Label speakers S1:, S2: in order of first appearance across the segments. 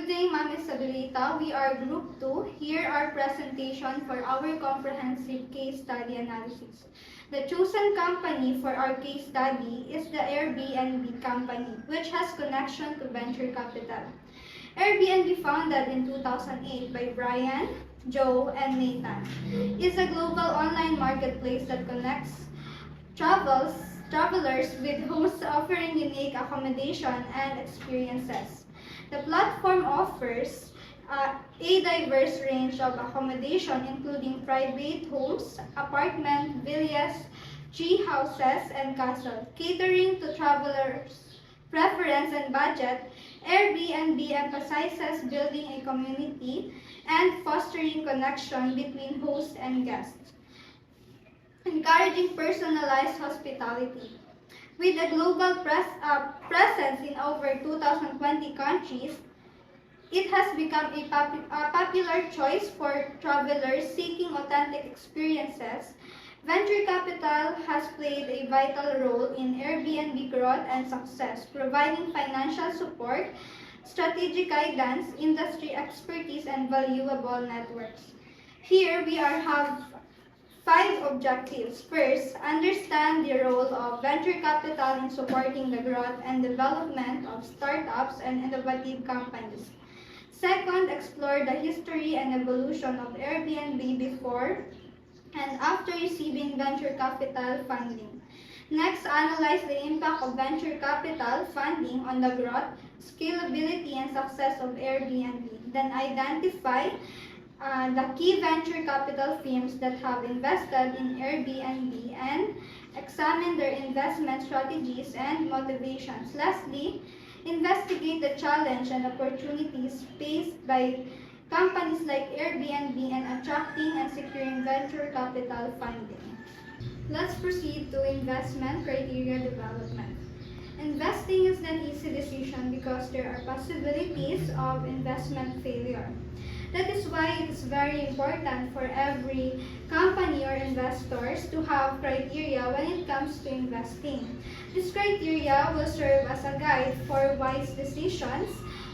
S1: Good day, Ma'am Isabelita. We are Group 2. Here our presentation for our comprehensive case study analysis. The chosen company for our case study is the Airbnb company, which has connection to venture capital. Airbnb, founded in 2008 by Brian, Joe, and Nathan, is a global online marketplace that connects travelers with hosts offering unique accommodation and experiences. The platform offers a diverse range of accommodation including private homes, apartments, villas, tree houses, and castles. Catering to travelers' preference and budget, Airbnb emphasizes building a community and fostering connection between hosts and guests, encouraging personalized hospitality. With a global presence in over 2,020 countries, it has become a popular choice for travelers seeking authentic experiences. Venture capital has played a vital role in Airbnb growth and success, providing financial support, strategic guidance, industry expertise, and valuable networks. Here we have 5 objectives. First, understand the role of venture capital in supporting the growth and development of startups and innovative companies. Second, explore the history and evolution of Airbnb before and after receiving venture capital funding. Next, analyze the impact of venture capital funding on the growth, scalability, and success of Airbnb. Then identify the key venture capital firms that have invested in Airbnb and examine their investment strategies and motivations. Lastly, investigate the challenge and opportunities faced by companies like Airbnb in attracting and securing venture capital funding. Let's proceed to investment criteria development. Investing is not an easy decision because there are possibilities of investment failure. That is why it is very important for every company or investors to have criteria when it comes to investing. This criteria will serve as a guide for wise decisions,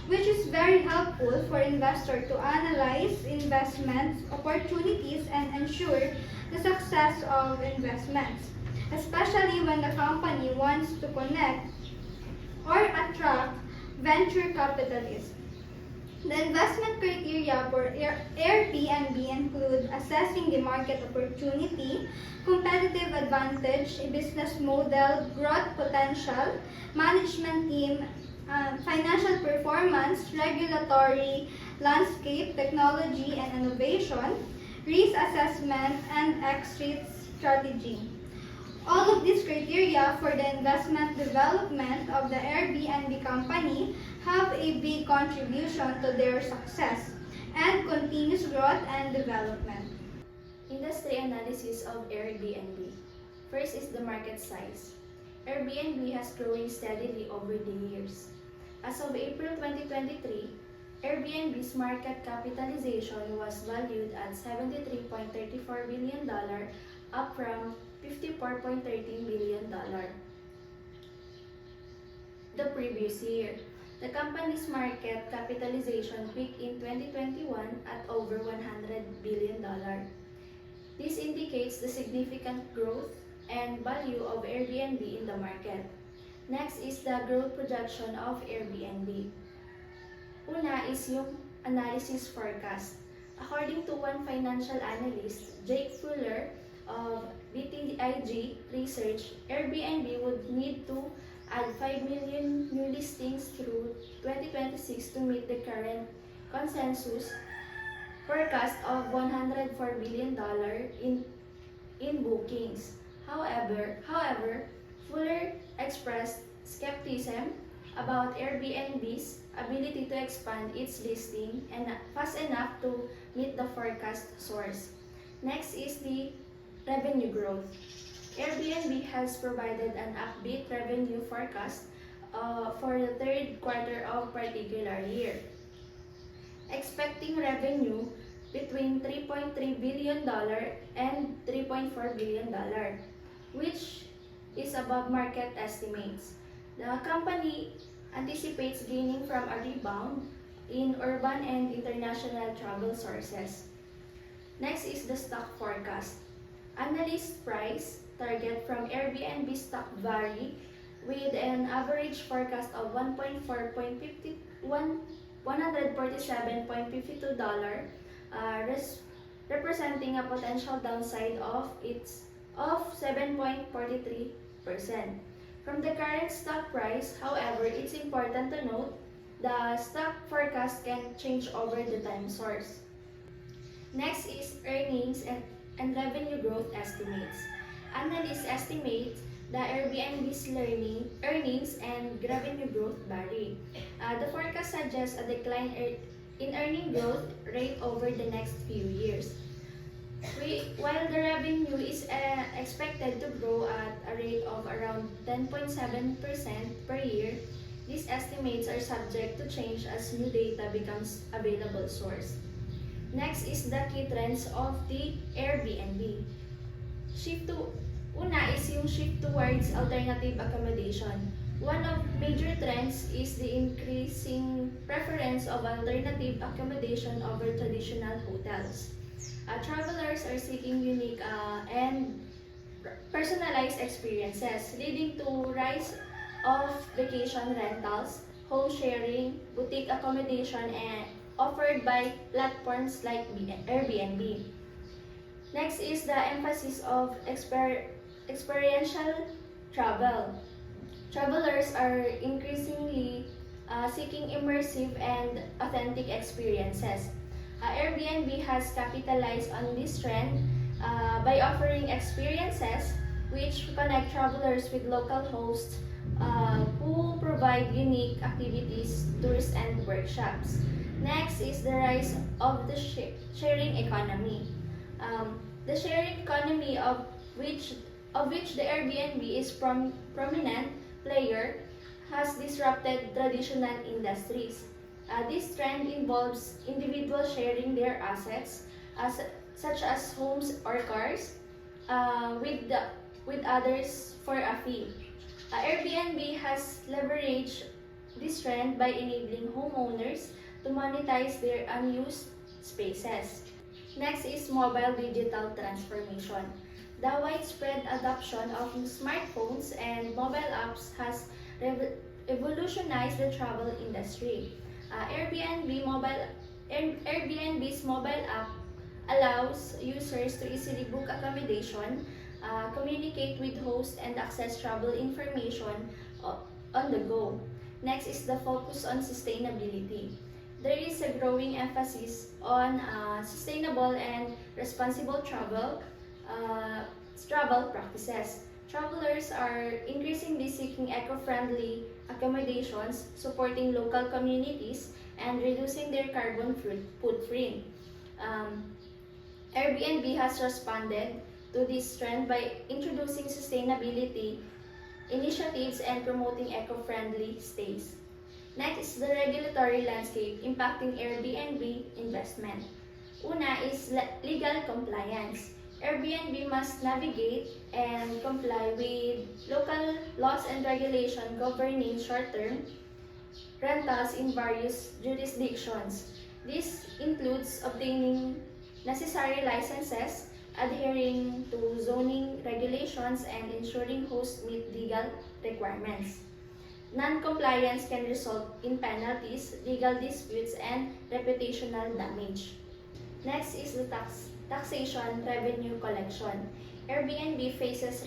S1: which is very helpful for investors to analyze investment opportunities and ensure the success of investments, especially when the company wants to connect or attract venture capitalists. The investment criteria for Airbnb include assessing the market opportunity, competitive advantage, business model, growth potential, management team, financial performance, regulatory landscape, technology and innovation, risk assessment, and exit strategy. All of these criteria for the investment development of the Airbnb company have a big contribution to their success and continuous growth and development.
S2: Industry analysis of Airbnb. First is the market size. Airbnb has grown steadily over the years. As of April 2023, Airbnb's market capitalization was valued at $73.34 billion, up from $54.13 billion the previous year. The company's market capitalization peaked in 2021 at over $100 billion. This indicates the significant growth and value of Airbnb in the market. Next is the growth projection of Airbnb. Una is yung analysis forecast. According to one financial analyst, Jake Fuller of BTIG Research, Airbnb would need to add 5 million new listings through 2026 to meet the current consensus forecast of $104 billion in bookings. However, Fuller expressed skepticism about Airbnb's ability to expand its listing and fast enough to meet the forecast source. Next is the revenue growth. Airbnb has provided an upbeat revenue forecast for the third quarter of particular year, expecting revenue between $3.3 billion and $3.4 billion, which is above market estimates. The company anticipates gaining from a rebound in urban and international travel sources. Next is the stock forecast. Analyst price target from Airbnb stock vary with an average forecast of $147.52, representing a potential downside of 7.43%. From the current stock price, however, it's important to note the stock forecast can change over the time source. Next is earnings and revenue growth estimates. Analysts estimate the Airbnb's earnings and revenue growth vary. The forecast suggests a decline in earning growth rate over the next few years. While the revenue is expected to grow at a rate of around 10.7% per year, these estimates are subject to change as new data becomes available source. Next is the key trends of the Airbnb. Una is yung shift towards alternative accommodation. One of major trends is the increasing preference of alternative accommodation over traditional hotels. Travelers are seeking unique and personalized experiences, leading to rise of vacation rentals, home sharing, boutique accommodation, and offered by platforms like Airbnb. Next is the emphasis of experiential travel. Travelers are increasingly seeking immersive and authentic experiences. Airbnb has capitalized on this trend by offering experiences which connect travelers with local hosts who provide unique activities, tours, and workshops. Next is the rise of the sharing economy. The sharing economy of which the Airbnb is prominent player has disrupted traditional industries. This trend involves individuals sharing their assets, such as homes or cars, with others for a fee. Airbnb has leveraged this trend by enabling homeowners to monetize their unused spaces. Next is mobile digital transformation. The widespread adoption of smartphones and mobile apps has revolutionized the travel industry. Airbnb's mobile app allows users to easily book accommodation, communicate with hosts, and access travel information on the go. Next is the focus on sustainability. There is a growing emphasis on sustainable and responsible travel practices. Travelers are increasingly seeking eco-friendly accommodations, supporting local communities, and reducing their carbon footprint. Airbnb has responded to this trend by introducing sustainability initiatives and promoting eco-friendly stays. Next is the regulatory landscape impacting Airbnb investment. Una is legal compliance. Airbnb must navigate and comply with local laws and regulations governing short-term rentals in various jurisdictions. This includes obtaining necessary licenses, adhering to zoning regulations, and ensuring hosts meet legal requirements. Non-compliance can result in penalties, legal disputes, and reputational damage. Next is the taxation revenue collection. Airbnb faces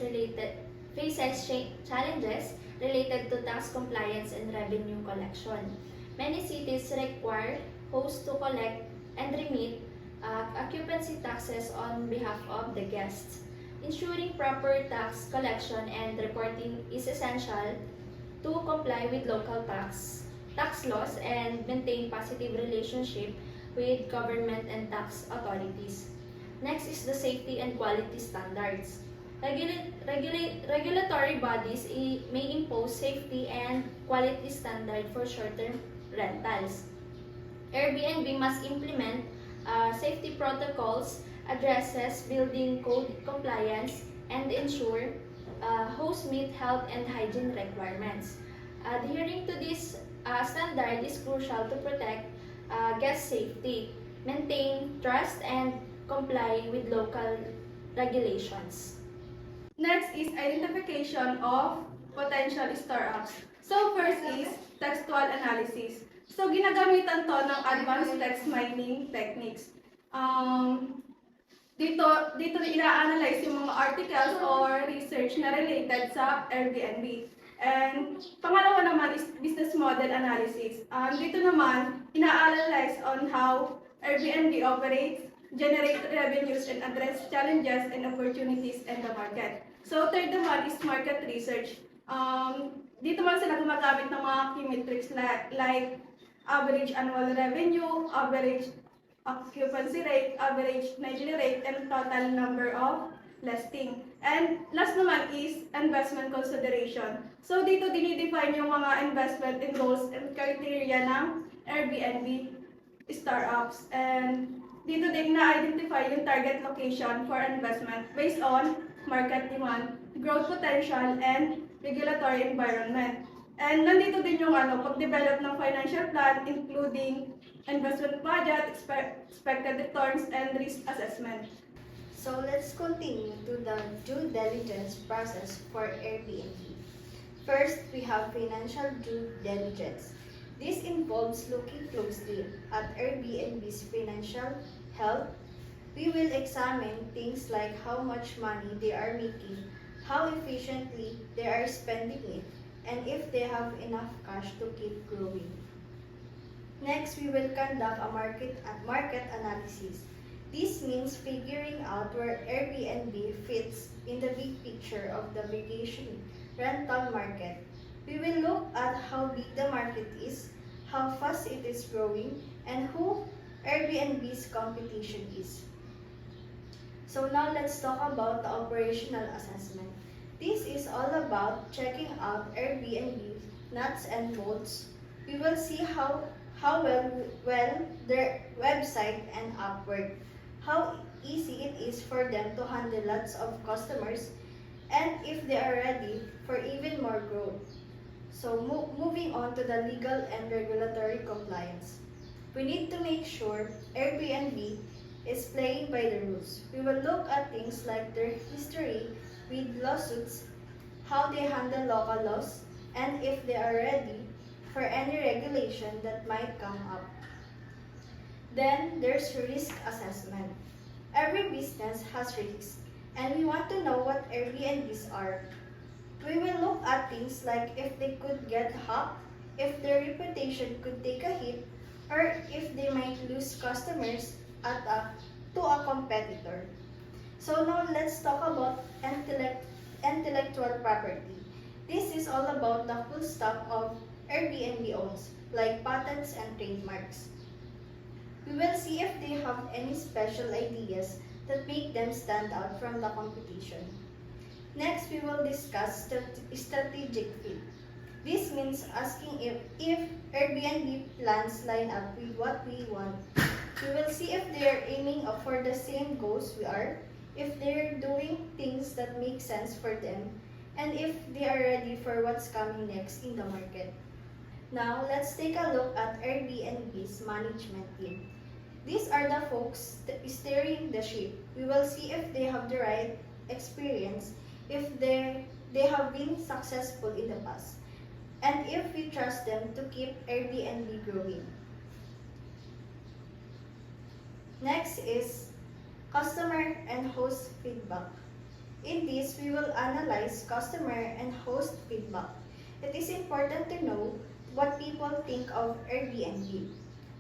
S2: challenges related to tax compliance and revenue collection. Many cities require hosts to collect and remit occupancy taxes on behalf of the guests. Ensuring proper tax collection and reporting is essential to comply with local tax laws and maintain positive relationship with government and tax authorities. Next is the safety and quality standards. Regulatory bodies may impose safety and quality standard for short-term rentals. Airbnb must implement safety protocols, addresses building code compliance, and ensure hosts meet health and hygiene requirements. Adhering to this standard is crucial to protect guest safety, maintain trust, and comply with local regulations.
S3: Next is identification of potential startups. So first is textual analysis. So ginagamitan to ng advanced text mining techniques. Dito ina-analyze yung mga articles or research na related sa Airbnb. And pangalawa naman is business model analysis. Dito naman, ina-analyze on how Airbnb operates, generate revenues, and address challenges and opportunities in the market. So third naman is market research. Dito man sila gumagamit ng mga key metrics like average annual revenue, average occupancy rate, average Nigeria rate, and total number of listing. And last naman is investment consideration. So dito dinidefine yung mga investment in goals and criteria ng Airbnb startups. And dito din na-identify yung target location for investment based on market demand, growth potential, and regulatory environment. And nandito din yung pag-develop ng financial plan including investment budget, expected returns, and risk assessment.
S4: So let's continue to the due diligence process for Airbnb. First, we have financial due diligence. This involves looking closely at Airbnb's financial health. We will examine things like how much money they are making, how efficiently they are spending it, and if they have enough cash to keep growing. Next, we will conduct a market analysis. This means figuring out where Airbnb fits in the big picture of the vacation rental market. We will look at how big the market is, how fast it is growing, and who Airbnb's competition is. So now let's talk about the operational assessment. This is all about checking out Airbnb nuts and bolts. We will see how well their website and app work, how easy it is for them to handle lots of customers, and if they are ready for even more growth. So moving on to the legal and regulatory compliance. We need to make sure Airbnb is playing by the rules. We will look at things like their history with lawsuits, how they handle local laws, and if they are ready for any regulation that might come up. Then there's risk assessment. Every business has risks, and we want to know what Airbnbs are. We will look at things like if they could get hacked, if their reputation could take a hit, or if they might lose customers to a competitor. So now let's talk about intellectual property. This is all about the full stuff of Airbnb owns, like patents and trademarks. We will see if they have any special ideas that make them stand out from the competition. Next, we will discuss strategic fit. This means asking if Airbnb plans line up with what we want. We will see if they are aiming for the same goals we are, if they are doing things that make sense for them, and if they are ready for what's coming next in the market. Now, let's take a look at Airbnb's management team. These are the folks steering the ship. We will see if they have the right experience, if they have been successful in the past, and if we trust them to keep Airbnb growing. Next is customer and host feedback. In this, we will analyze customer and host feedback. It is important to know what people think of Airbnb.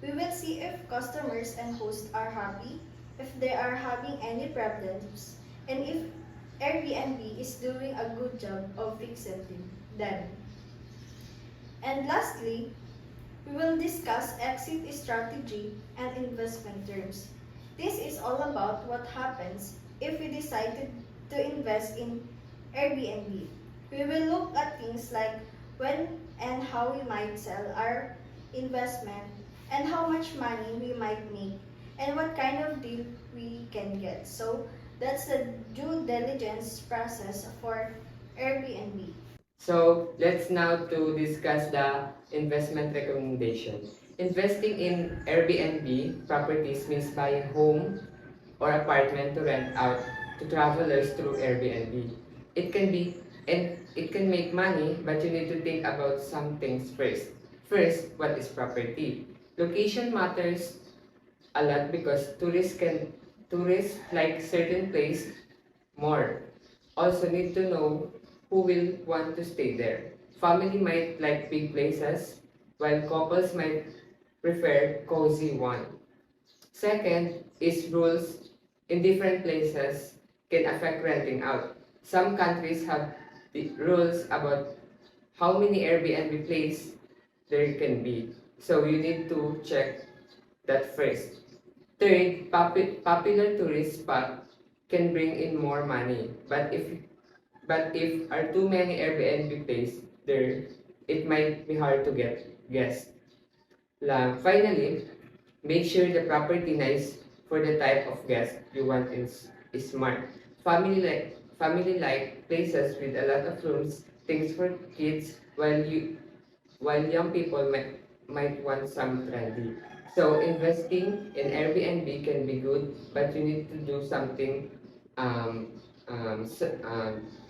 S4: We will see if customers and hosts are happy, if they are having any problems, and if Airbnb is doing a good job of fixing them. And lastly, we will discuss exit strategy and investment terms. This is all about what happens if we decide to invest in Airbnb. We will look at things like when and how we might sell our investment and how much money we might make and what kind of deal we can get. So that's the due diligence process for Airbnb.
S5: So let's now to discuss the investment recommendation. Investing in Airbnb properties means buying home or apartment to rent out to travelers through Airbnb. It can be and it can make money, but you need to think about some things first. First, what is property? Location matters a lot because tourists like certain place more. Also need to know who will want to stay there. Family might like big places, while couples might prefer cozy one. Second is rules in different places can affect renting out. Some countries have the rules about how many Airbnb place there can be. So you need to check that first. Third, popular tourist spot can bring in more money. But if are too many Airbnb place there, it might be hard to get guests. Finally, make sure the property nice for the type of guest you want is smart. Family like places with a lot of rooms, things for kids, while young people might want some trendy. So investing in Airbnb can be good, but you need to do something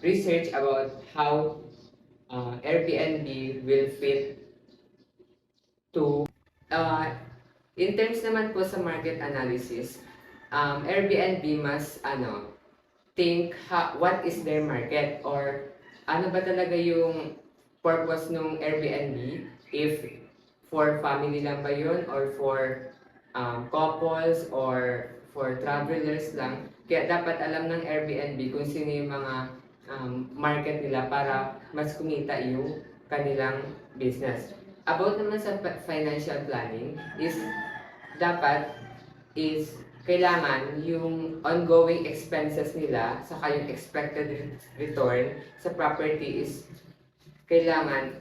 S5: research about how Airbnb will fit to in terms naman po sa market analysis, Airbnb must think what is their market or ano ba talaga yung purpose ng Airbnb, if for family lang ba yun or for couples or for travelers lang. Kaya dapat alam ng Airbnb kung sino yung mga market nila para mas kumita yung kanilang business. About naman sa financial planning is kailangan yung ongoing expenses nila saka yung expected return sa property is kailangan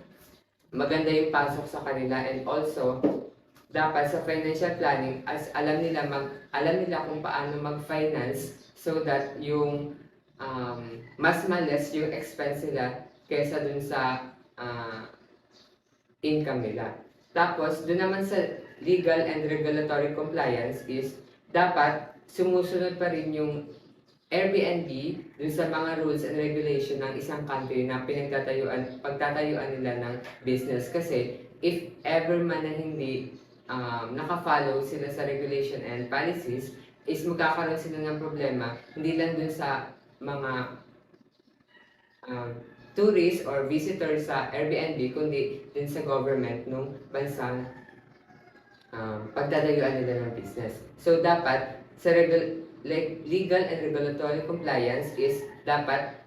S5: maganda yung pasok sa kanila, and also dapat sa financial planning as alam nila kung paano mag-finance so that yung mas less yung expense nila kaysa dun sa income nila. Tapos, doon naman sa legal and regulatory compliance is dapat sumusunod pa rin yung Airbnb dun sa mga rules and regulation ng isang country na pagtatayuan nila ng business. Kasi if ever man na hindi nakafollow sila sa regulation and policies, is magkakaroon sila ng problema, hindi lang dun sa mga tourists or visitors sa Airbnb, kundi din sa government nung bansang pagtatayuan nila ng business. So dapat sa legal and regulatory compliance is dapat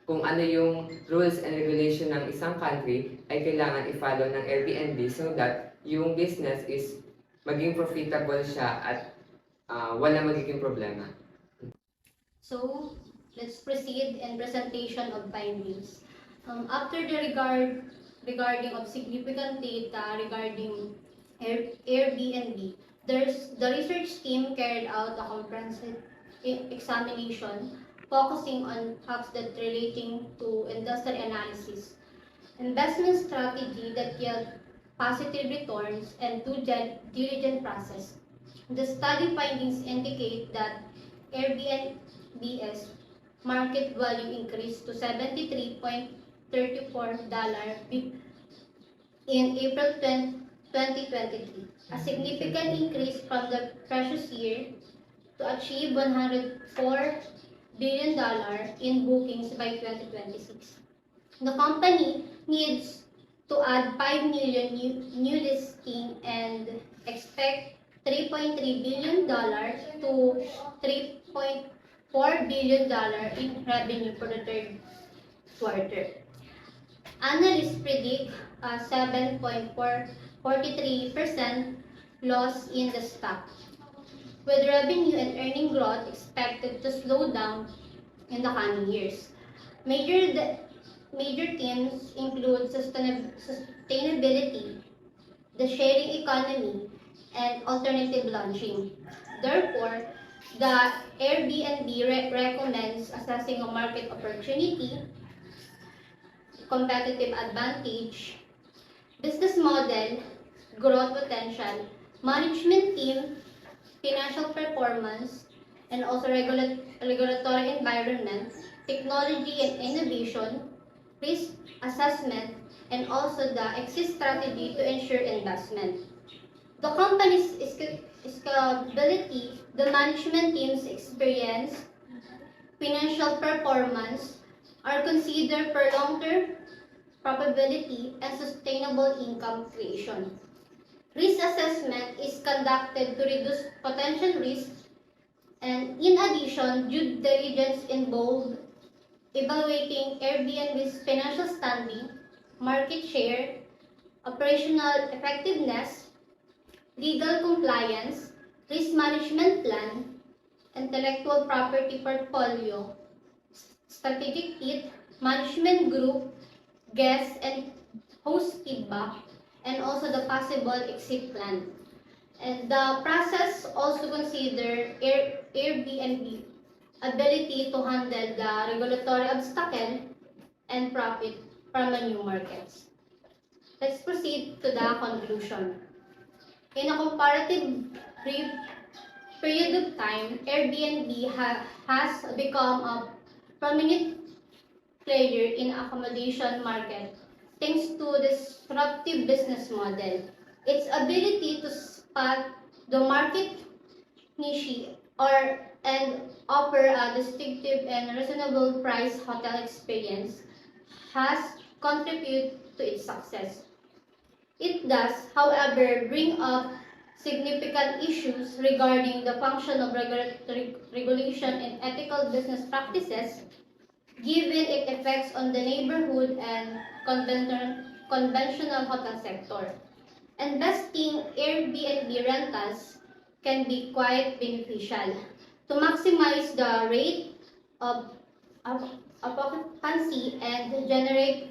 S5: kung ano yung rules and regulation ng isang country ay kailangan i-follow ng Airbnb so that yung business is maging profitable siya at wala magiging problema.
S6: So, let's proceed in presentation of findings. After the regarding of significant data regarding Airbnb, the research team carried out a comprehensive examination focusing on facts that relating to industry analysis, investment strategy that yield positive returns, and due diligence process. The study findings indicate that Airbnb's market value increased to $73.34 in April 2023, a significant increase from the previous year to achieve $104 billion in bookings by 2026. The company needs to add 5 million new listings and expect $3.3 billion to $3.4 billion in revenue for the third quarter. Analysts predict a 7.43% loss in the stock, with revenue and earning growth expected to slow down in the coming years. Major themes include sustainability, the sharing economy, and alternative launching. Therefore, the Airbnb recommends assessing a market opportunity, competitive advantage, business model, growth potential, management team, financial performance, and also regulatory environment, technology and innovation, risk assessment, and also the exit strategy to ensure investment. The company's scalability, the management team's experience, financial performance are considered for long-term probability and sustainable income creation. Risk assessment is conducted to reduce potential risks, and in addition, due diligence involved evaluating Airbnb's financial standing, market share, operational effectiveness, legal compliance, risk management plan, intellectual property portfolio, strategic fit, management group, guest and host feedback, and also the possible exit plan. And the process also consider Airbnb ability to handle the regulatory obstacle and profit from the new markets. Let's proceed to the conclusion. In a comparative brief period of time, Airbnb has become a prominent player in accommodation market thanks to disruptive business model. Its ability to spot the market niche and offer a distinctive and reasonable price hotel experience has contributed to its success. It does, however, bring up significant issues regarding the function of regulation and ethical business practices, given its effects on the neighborhood and conventional hotel sector. Investing Airbnb rentals can be quite beneficial to maximize the rate of occupancy and generate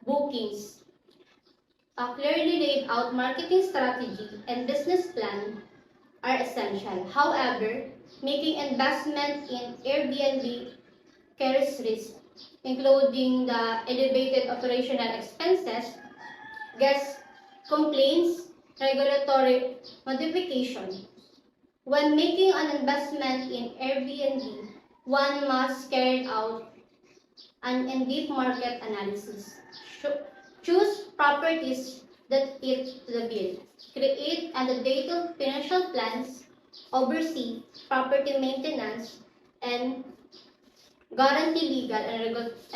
S6: bookings. A clearly laid out marketing strategy and business plan are essential. However, making investment in Airbnb carries risk, including the elevated operational expenses, guest complaints, regulatory modification. When making an investment in Airbnb, one must carry out an in-depth market analysis. Choose properties that fit the bill. Create and detailed financial plans. Oversee property maintenance and guarantee legal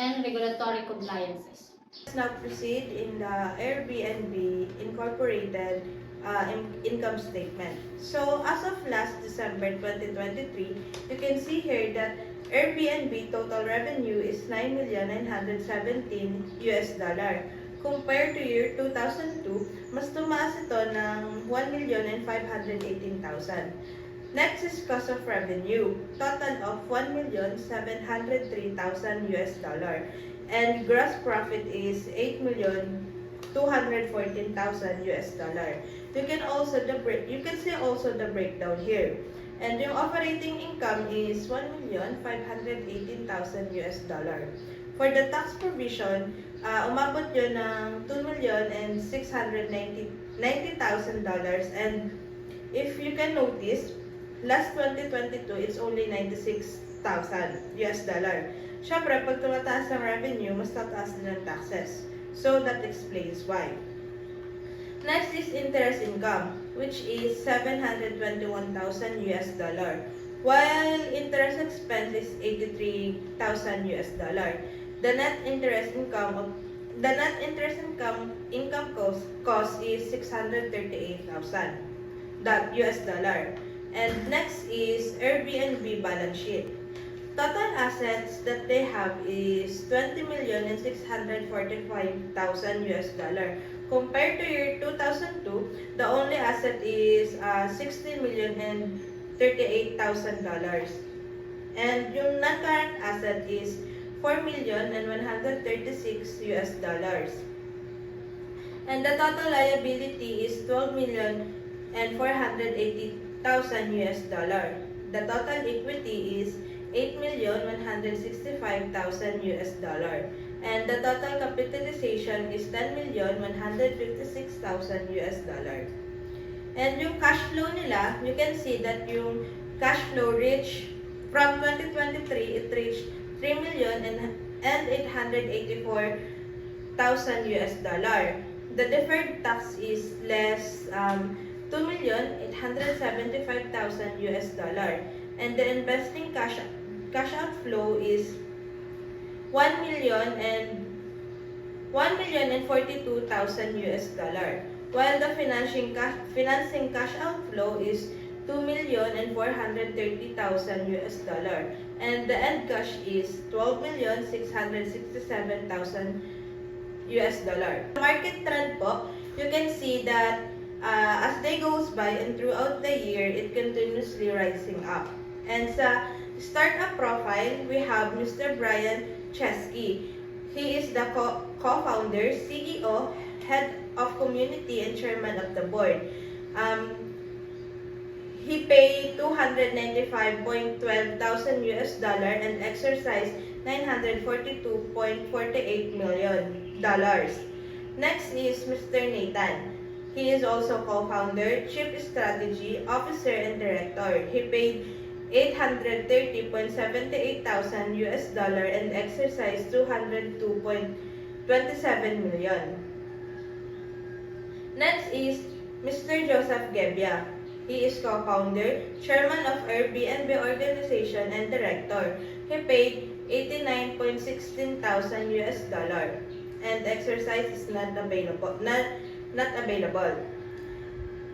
S6: and regulatory compliances.
S7: Let's now proceed in the Airbnb Incorporated income statement. So as of last December 2023, you can see here that Airbnb total revenue is $9,917 US. Compared to year 2002, mas tumaas ito ng 1,518,000. Next is cost of revenue, total of $1,703,000 US. And gross profit is $8,214,000 US. You can see also the breakdown here. And yung operating income is $1,518,000 US. For the tax provision, umabot yun ng $2,690,000, and if you can notice, last 2022, it's only $96,000 US. Syempre, pag tumataas ng revenue, mas tataas din ang taxes. So, that explains why. Next is interest income, which is $721,000 US, while interest expense is $83,000 US. The net interest income cost is $638,000 US. And next is Airbnb balance sheet. Total assets that they have is $20,645,000 US. Compared to year 2002, the only asset is $60,038,000. And yung non-current asset is $4,136 US. And the total liability is $12,480,000 US. The total equity is $8,165,000 US. and the total capitalization is $10,156,000. And yung cash flow nila, you can see that yung cash flow reached from 2023, it reached $3,884,000. The deferred tax is less $2,875,000, and the investing cash outflow is $1,042,000, while the financing cash outflow is $2,430,000, and the end cash is $12,667,000. The market trend po, you can see that as day goes by and throughout the year, it continuously rising up. And sa startup profile, we have Mr. Brian Chesky. He is the co-founder, CEO, head of community, and chairman of the board. He paid $295,12,000 and exercised $942.48 million. Next is Mr. Nathan. He is also co-founder, chief strategy officer, and director. He paid $830,078,000 and exercised $202.27 million. Next is Mr. Joseph Gebbia. He is co-founder, chairman of Airbnb organization, and director. He paid $89,16,000 and exercise is not available.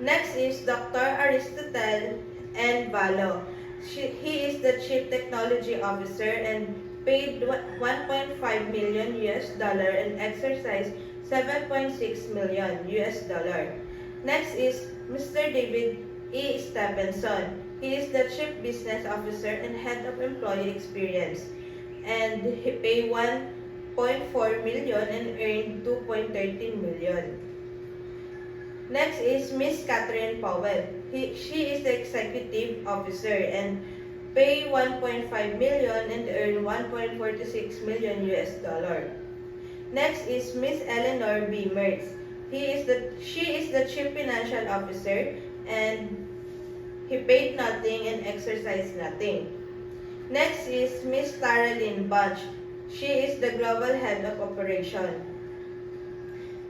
S7: Next is Dr. Aristotle N. Valo. He is the chief technology officer and paid $1.5 million and exercised $7.6 million. Next is Mr. David E. Stephenson. He is the chief business officer and head of employee experience, and he paid $1.4 million and earned $2.13 million. Next is Miss Catherine Powell. She is the executive officer and paid $1.5 million and earned $1.46 million. Next is Miss Eleanor B. Mertz. She is the chief financial officer and he paid nothing and exercised nothing. Next is Miss Tara Lynn Bunch. She is the global head of operation.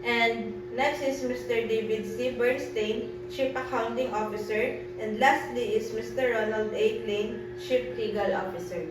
S7: And next is Mr. David C. Bernstein, chief accounting officer. And lastly is Mr. Ronald A. Klein, chief legal officer.